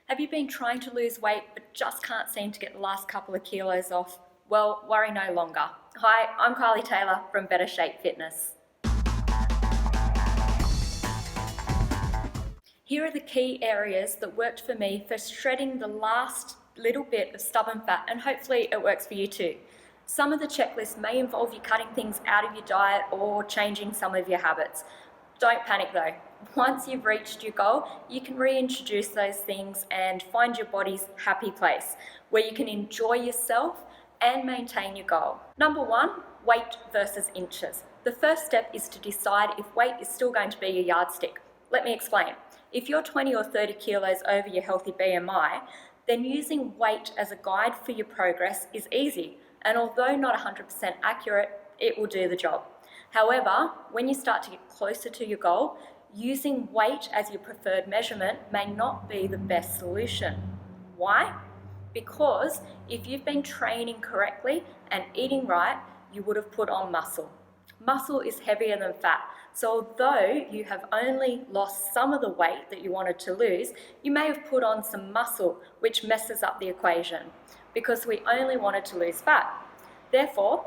Have you been trying to lose weight but just can't seem to get the last couple of kilos off? Well, worry no longer. Hi, I'm Kylie Taylor from Better Shape Fitness. Here are the key areas that worked for me for shredding the last little bit of stubborn fat, and hopefully it works for you too. Some of the checklists may involve you cutting things out of your diet or changing some of your habits. Don't panic though. Once you've reached your goal, you can reintroduce those things and find your body's happy place where you can enjoy yourself and maintain your goal. Number one, weight versus inches. The first step is to decide if weight is still going to be your yardstick. Let me explain. If you're 20 or 30 kilos over your healthy BMI, then using weight as a guide for your progress is easy, and although not 100% accurate, it will do the job. However, when you start to get closer to your goal, using weight as your preferred measurement may not be the best solution. Why? Because if you've been training correctly and eating right, you would have put on muscle. Muscle is heavier than fat, so although you have only lost some of the weight that you wanted to lose, you may have put on some muscle, which messes up the equation, because we only wanted to lose fat. Therefore,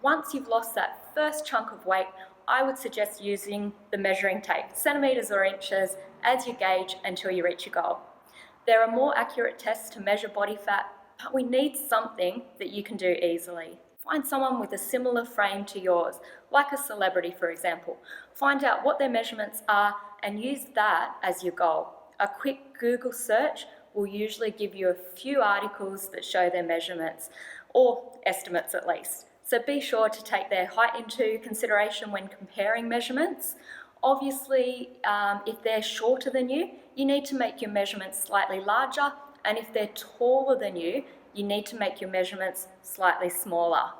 once you've lost that first chunk of weight, I would suggest using the measuring tape, centimeters or inches, as your gauge until you reach your goal. There are more accurate tests to measure body fat, but we need something that you can do easily. Find someone with a similar frame to yours, like a celebrity, for example. Find out what their measurements are and use that as your goal. A quick Google search will usually give you a few articles that show their measurements, or estimates at least. So be sure to take their height into consideration when comparing measurements. Obviously, if they're shorter than you, you need to make your measurements slightly larger, and if they're taller than you need to make your measurements slightly smaller.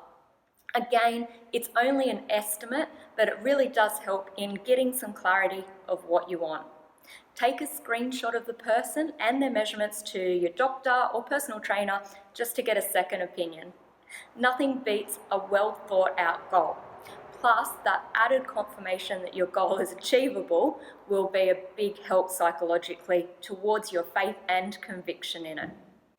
Again, it's only an estimate, but it really does help in getting some clarity of what you want. Take a screenshot of the person and their measurements to your doctor or personal trainer just to get a second opinion. Nothing beats a well thought out goal. Plus, that added confirmation that your goal is achievable will be a big help psychologically towards your faith and conviction in it.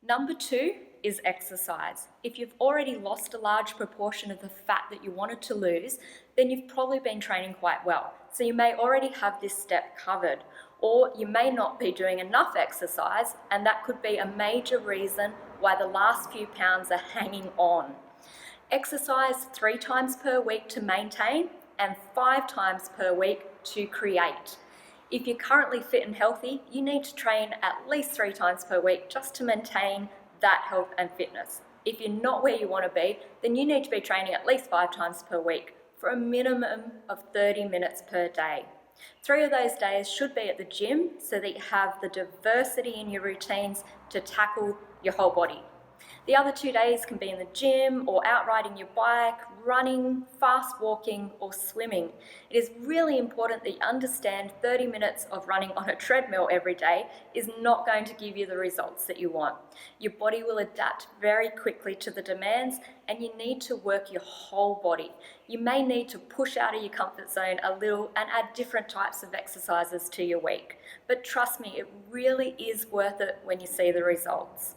Number two is exercise. If you've already lost a large proportion of the fat that you wanted to lose, then you've probably been training quite well. So you may already have this step covered, or you may not be doing enough exercise, and that could be a major reason why the last few pounds are hanging on. Exercise 3 times per week to maintain and 5 times per week to create. If you're currently fit and healthy, you need to train at least 3 times per week just to maintain that health and fitness. If you're not where you want to be, then you need to be training at least 5 times per week for a minimum of 30 minutes per day. 3 of those days should be at the gym so that you have the diversity in your routines to tackle your whole body. The other 2 days can be in the gym or out riding your bike, running, fast walking, or swimming. It is really important that you understand 30 minutes of running on a treadmill every day is not going to give you the results that you want. Your body will adapt very quickly to the demands, and you need to work your whole body. You may need to push out of your comfort zone a little and add different types of exercises to your week. But trust me, it really is worth it when you see the results.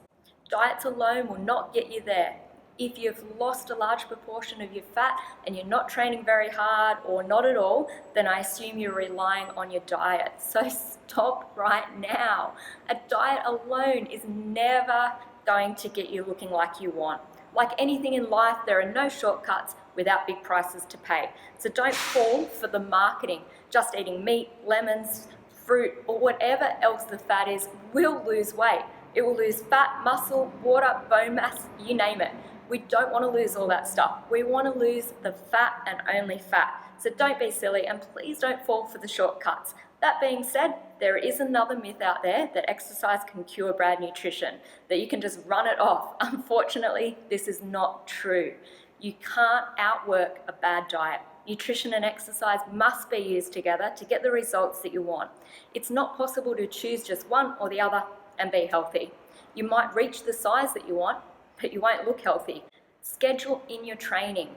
Diets alone will not get you there. If you've lost a large proportion of your fat and you're not training very hard or not at all, then I assume you're relying on your diet. So stop right now. A diet alone is never going to get you looking like you want. Like anything in life, there are no shortcuts without big prices to pay. So don't fall for the marketing. Just eating meat, lemons, fruit, or whatever else the fat is will lose weight. It will lose fat, muscle, water, bone mass, you name it. We don't want to lose all that stuff. We want to lose the fat and only fat. So don't be silly, and please don't fall for the shortcuts. That being said, there is another myth out there that exercise can cure bad nutrition, that you can just run it off. Unfortunately, this is not true. You can't outwork a bad diet. Nutrition and exercise must be used together to get the results that you want. It's not possible to choose just one or the other and be healthy. You might reach the size that you want, but you won't look healthy. Schedule in your training.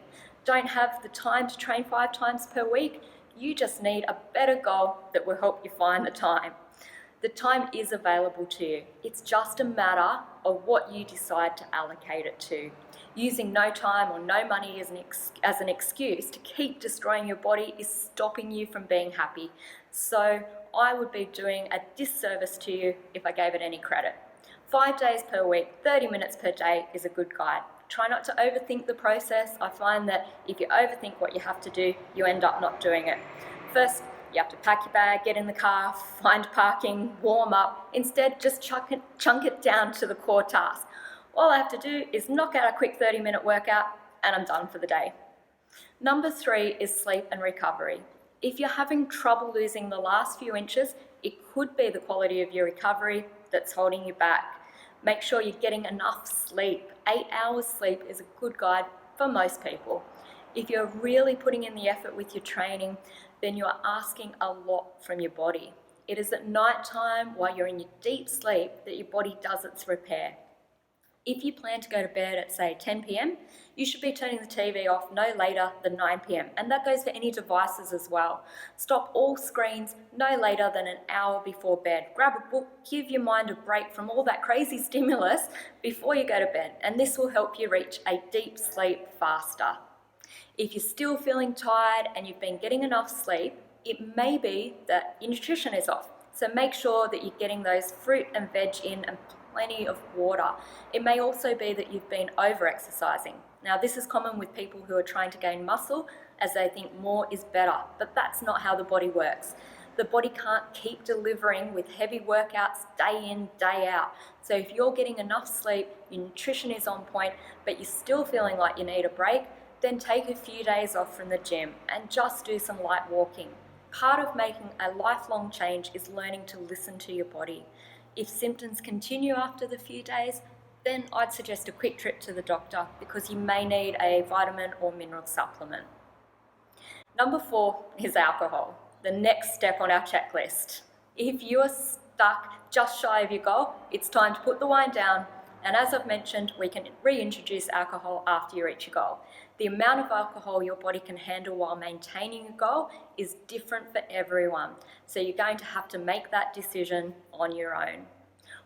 Don't have the time to train 5 times per week. You just need a better goal that will help you find the time. The time is available to you. It's just a matter of what you decide to allocate it to. Using no time or no money as an excuse to keep destroying your body is stopping you from being happy. So I would be doing a disservice to you if I gave it any credit. 5 days per week, 30 minutes per day is a good guide. Try not to overthink the process. I find that if you overthink what you have to do, you end up not doing it. First, you have to pack your bag, get in the car, find parking, warm up. Instead, just chunk it down to the core task. All I have to do is knock out a quick 30-minute workout and I'm done for the day. Number 3 is sleep and recovery. If you're having trouble losing the last few inches, it could be the quality of your recovery that's holding you back. Make sure you're getting enough sleep. 8 hours sleep is a good guide for most people. If you're really putting in the effort with your training, then you are asking a lot from your body. It is at night time, while you're in your deep sleep, that your body does its repair. If you plan to go to bed at, say, 10 p.m, you should be turning the TV off no later than 9 p.m, and that goes for any devices as well. Stop all screens no later than an hour before bed. Grab a book, give your mind a break from all that crazy stimulus before you go to bed, and this will help you reach a deep sleep faster. If you're still feeling tired and you've been getting enough sleep, it may be that your nutrition is off. So make sure that you're getting those fruit and veg in and plenty of water. It may also be that you've been over-exercising. Now, this is common with people who are trying to gain muscle as they think more is better, but that's not how the body works. The body can't keep delivering with heavy workouts day in, day out. So if you're getting enough sleep, your nutrition is on point, but you're still feeling like you need a break, then take a few days off from the gym and just do some light walking. Part of making a lifelong change is learning to listen to your body. If symptoms continue after the few days, then I'd suggest a quick trip to the doctor because you may need a vitamin or mineral supplement. Number 4 is alcohol, the next step on our checklist. If you are stuck just shy of your goal, it's time to put the wine down. And as I've mentioned, we can reintroduce alcohol after you reach your goal. The amount of alcohol your body can handle while maintaining a goal is different for everyone. So you're going to have to make that decision on your own.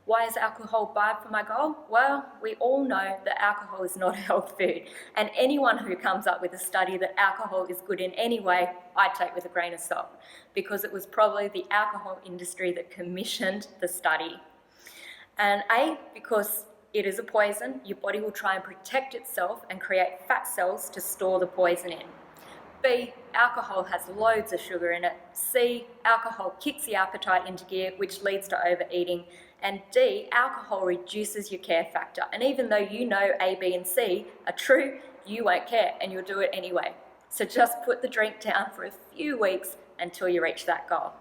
Why is alcohol bad for my goal? Well, we all know that alcohol is not a health food. And anyone who comes up with a study that alcohol is good in any way, I take with a grain of salt, because it was probably the alcohol industry that commissioned the study. And because it is a poison, your body will try and protect itself and create fat cells to store the poison in. B, alcohol has loads of sugar in it. C, alcohol kicks the appetite into gear, which leads to overeating. And D, alcohol reduces your care factor. And even though you know A, B, and C are true, you won't care and you'll do it anyway. So just put the drink down for a few weeks until you reach that goal.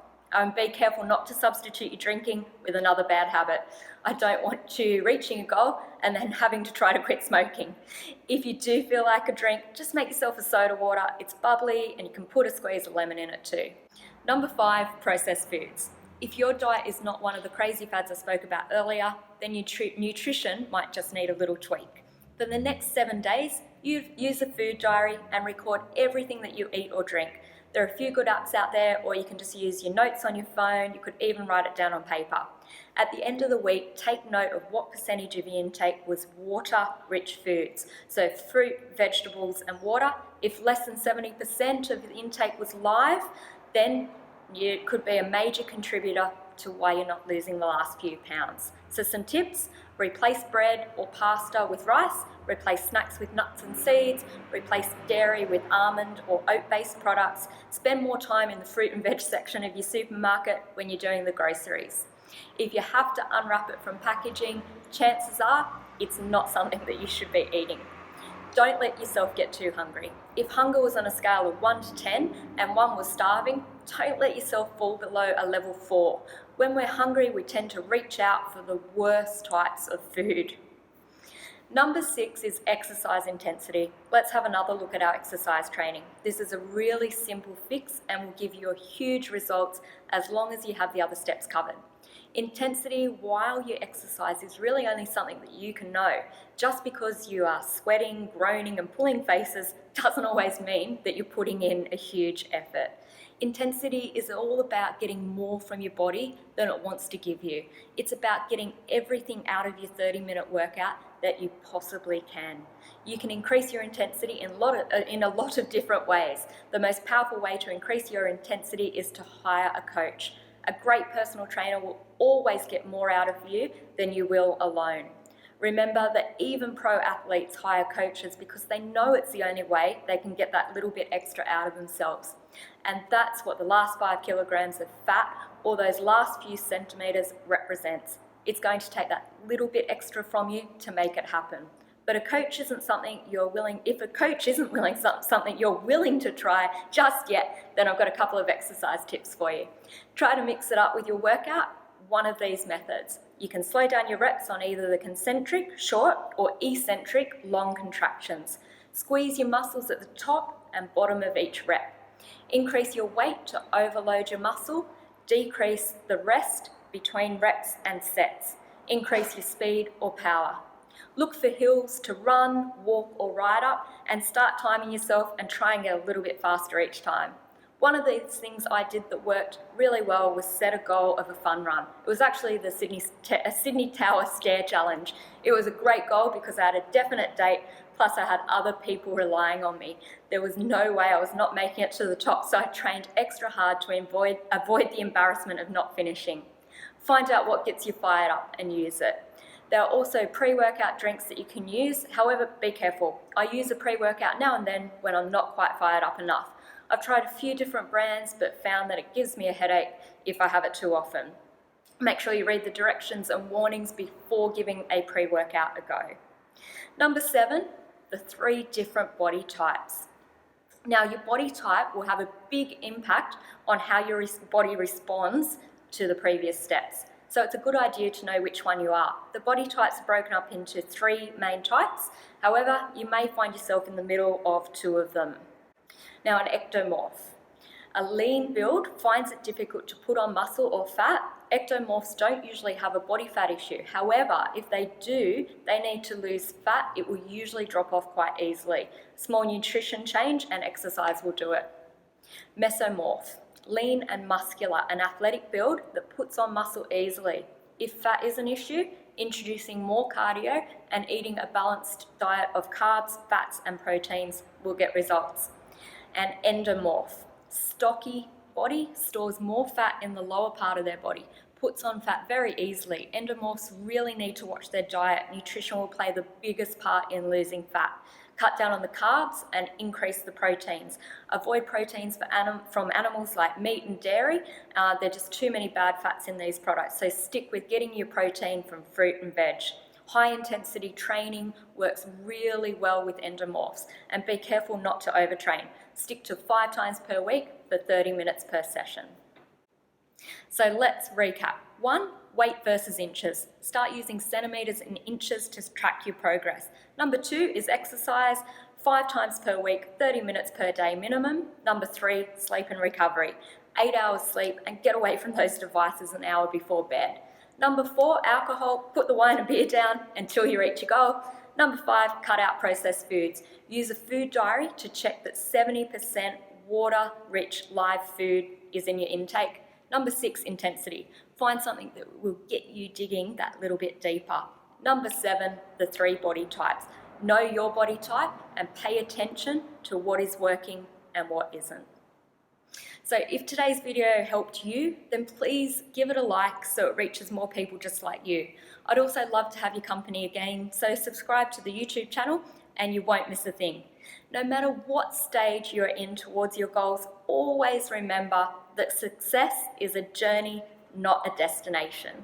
Be careful not to substitute your drinking with another bad habit. I don't want you reaching a goal and then having to try to quit smoking. If you do feel like a drink, just make yourself a soda water. It's bubbly and you can put a squeeze of lemon in it too. Number 5, processed foods. If your diet is not one of the crazy fads I spoke about earlier, then your nutrition might just need a little tweak. For the next 7 days, use a food diary and record everything that you eat or drink. There are a few good apps out there, or you can just use your notes on your phone. You could even write it down on paper. At the end of the week, take note of what percentage of your intake was water-rich foods. So fruit, vegetables, and water. If less than 70% of the intake was live, then it could be a major contributor to why you're not losing the last few pounds. So some tips: replace bread or pasta with rice, replace snacks with nuts and seeds, replace dairy with almond or oat-based products, spend more time in the fruit and veg section of your supermarket when you're doing the groceries. If you have to unwrap it from packaging, chances are it's not something that you should be eating. Don't let yourself get too hungry. If hunger was on a scale of 1 to 10 and 1 was starving, don't let yourself fall below a level 4. When we're hungry, we tend to reach out for the worst types of food. Number 6 is exercise intensity. Let's have another look at our exercise training. This is a really simple fix and will give you huge results as long as you have the other steps covered. Intensity while you exercise is really only something that you can know. Just because you are sweating, groaning and pulling faces doesn't always mean that you're putting in a huge effort. Intensity is all about getting more from your body than it wants to give you. It's about getting everything out of your 30-minute workout that you possibly can. You can increase your intensity in a lot of different ways. The most powerful way to increase your intensity is to hire a coach. A great personal trainer will always get more out of you than you will alone. Remember that even pro athletes hire coaches because they know it's the only way they can get that little bit extra out of themselves. And that's what the last 5 kilograms of fat or those last few centimeters represents. It's going to take that little bit extra from you to make it happen. But if a coach isn't something you're willing to try just yet, then I've got a couple of exercise tips for you. Try to mix it up with your workout, one of these methods. You can slow down your reps on either the concentric, short, or eccentric, long contractions. Squeeze your muscles at the top and bottom of each rep. Increase your weight to overload your muscle. Decrease the rest between reps and sets. Increase your speed or power. Look for hills to run, walk, or ride up, and start timing yourself and try and get a little bit faster each time. One of these things I did that worked really well was set a goal of a fun run. It was actually the Sydney Tower Stair Challenge. It was a great goal because I had a definite date, plus I had other people relying on me. There was no way I was not making it to the top, so I trained extra hard to avoid the embarrassment of not finishing. Find out what gets you fired up and use it. There are also pre-workout drinks that you can use. However, be careful. I use a pre-workout now and then when I'm not quite fired up enough. I've tried a few different brands but found that it gives me a headache if I have it too often. Make sure you read the directions and warnings before giving a pre-workout a go. Number 7, the 3 different body types. Now, your body type will have a big impact on how your body responds to the previous steps. So it's a good idea to know which one you are. The body types are broken up into 3 main types. However, you may find yourself in the middle of 2 of them. Now, an ectomorph. A lean build finds it difficult to put on muscle or fat. Ectomorphs don't usually have a body fat issue. However, if they do, they need to lose fat. It will usually drop off quite easily. Small nutrition change and exercise will do it. Mesomorph. Lean and muscular, an athletic build that puts on muscle easily. If fat is an issue, introducing more cardio and eating a balanced diet of carbs, fats and proteins will get results. And endomorph, stocky body, stores more fat in the lower part of their body, puts on fat very easily. Endomorphs really need to watch their diet. Nutrition will play the biggest part in losing fat. Cut down on the carbs and increase the proteins. Avoid proteins from animals like meat and dairy. There are just too many bad fats in these products, so stick with getting your protein from fruit and veg. High intensity training works really well with endomorphs, and be careful not to overtrain. Stick to 5 times per week for 30 minutes per session. So let's recap. 1, weight versus inches. Start using centimeters and inches to track your progress. Number 2 is exercise, 5 times per week, 30 minutes per day minimum. Number 3, sleep and recovery. 8 hours sleep and get away from those devices an hour before bed. Number 4, alcohol. Put the wine and beer down until you reach your goal. Number 5, cut out processed foods. Use a food diary to check that 70% water-rich live food is in your intake. Number 6, intensity. Find something that will get you digging that little bit deeper. Number 7, the 3 body types. Know your body type and pay attention to what is working and what isn't. So if today's video helped you, then please give it a like so it reaches more people just like you. I'd also love to have your company again, so subscribe to the YouTube channel and you won't miss a thing. No matter what stage you're in towards your goals, always remember that success is a journey, not a destination.